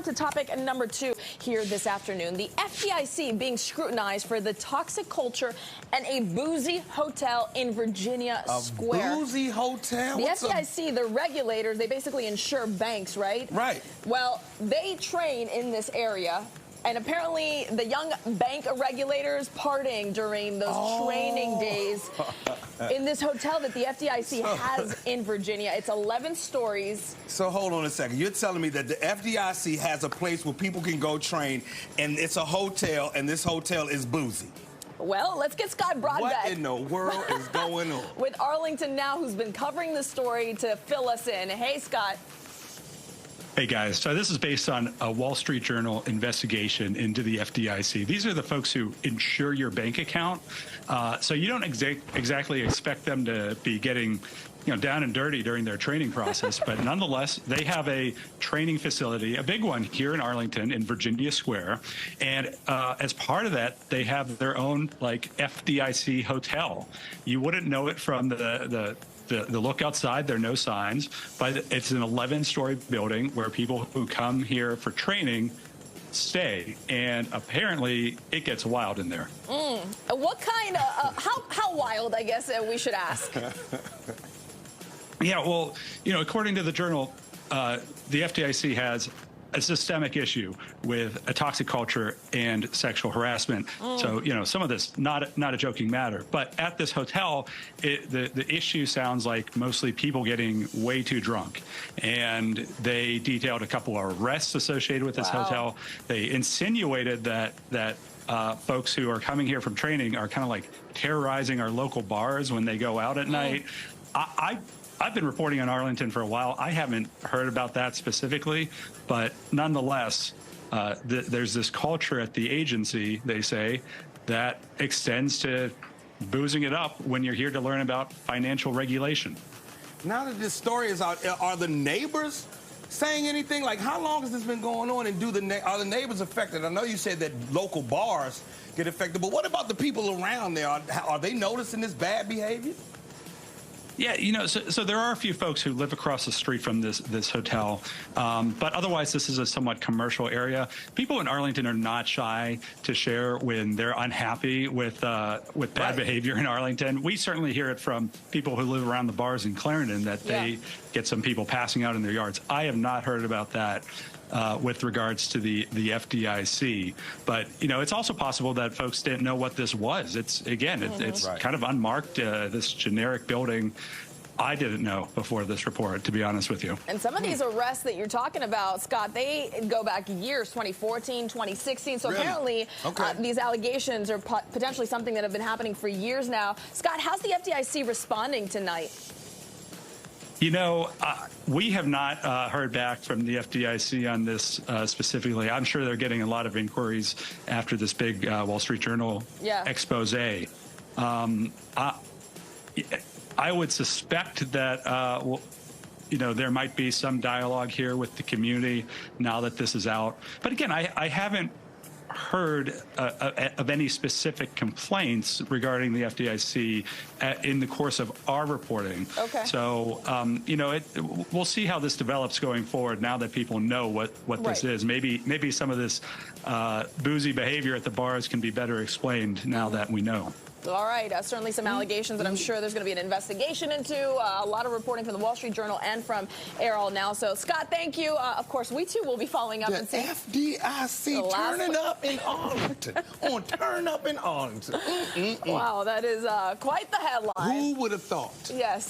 on to topic number 2 here this afternoon. The FDIC being scrutinized for the toxic culture and a boozy hotel in Virginia Square. A boozy hotel? The FDIC, the regulators, they basically insure banks, right? Right. Well, they train in this area. And apparently, the young bank regulators partying during those training days in this hotel that the FDIC has in Virginia. It's 11 stories. So hold on a second. You're telling me that the FDIC has a place where people can go train, and it's a hotel, and this hotel is boozy? Well, let's get Scott Brodbeck. What in the world is going on? With Arlington Now, who's been covering the story to fill us in. Hey, Scott. Hey guys, so this is based on a Wall Street Journal investigation into the FDIC. These are the folks who insure your bank account. So you don't exactly expect them to be getting down and dirty during their training process, but nonetheless, they have a training facility, a big one here in Arlington in Virginia Square. And as part of that, they have their own FDIC hotel. You wouldn't know it from the look outside. There are no signs, but it's an 11-story building where people who come here for training stay, and apparently it gets wild in there. What kind of, how wild, I guess we should ask? Yeah, well, according to the Journal, the FDIC has a systemic issue with a toxic culture and sexual harassment. So, some of this, not a joking matter. But at this hotel, the issue sounds like mostly people getting way too drunk. And they detailed a couple of arrests associated with this hotel. They insinuated that folks who are coming here from training are kind of like terrorizing our local bars when they go out at night. I've been reporting on Arlington for a while. I haven't heard about that specifically, but nonetheless, there's this culture at the agency, they say, that extends to boozing it up when you're here to learn about financial regulation. Now that this story is out, are the neighbors saying anything? Like, how long has this been going on, and are the neighbors affected? I know you said that local bars get affected, but what about the people around there? Are they noticing this bad behavior? Yeah, so there are a few folks who live across the street from this hotel, but otherwise this is a somewhat commercial area. People in Arlington are not shy to share when they're unhappy with bad behavior in Arlington. We certainly hear it from people who live around the bars in Clarendon that they get some people passing out in their yards. I have not heard about that with regards to the FDIC, but it's also possible that folks didn't know what this was. It's kind of unmarked, this generic building. I didn't know before this report, to be honest with you. And some of these arrests that you're talking about, Scott, they go back years, 2014, 2016. So apparently these allegations are potentially something that have been happening for years now. Scott, how's the FDIC responding tonight? We have not heard back from the FDIC on this specifically. I'm sure they're getting a lot of inquiries after this big Wall Street Journal expose. I would suspect that, there might be some dialogue here with the community now that this is out. But again, I haven't heard of any specific complaints regarding the FDIC in the course of our reporting. So, we'll see how this develops going forward now that people know what this is. Maybe some of this boozy behavior at the bars can be better explained now that we know. All right, certainly some allegations that I'm sure there's going to be an investigation into. A lot of reporting from the Wall Street Journal and from Arrow Now. So, Scott, thank you. Of course, we too will be following up and seeing. FDIC turning up in Arlington. Turn up in Arlington. Wow, that is quite the headline. Who would have thought? Yes.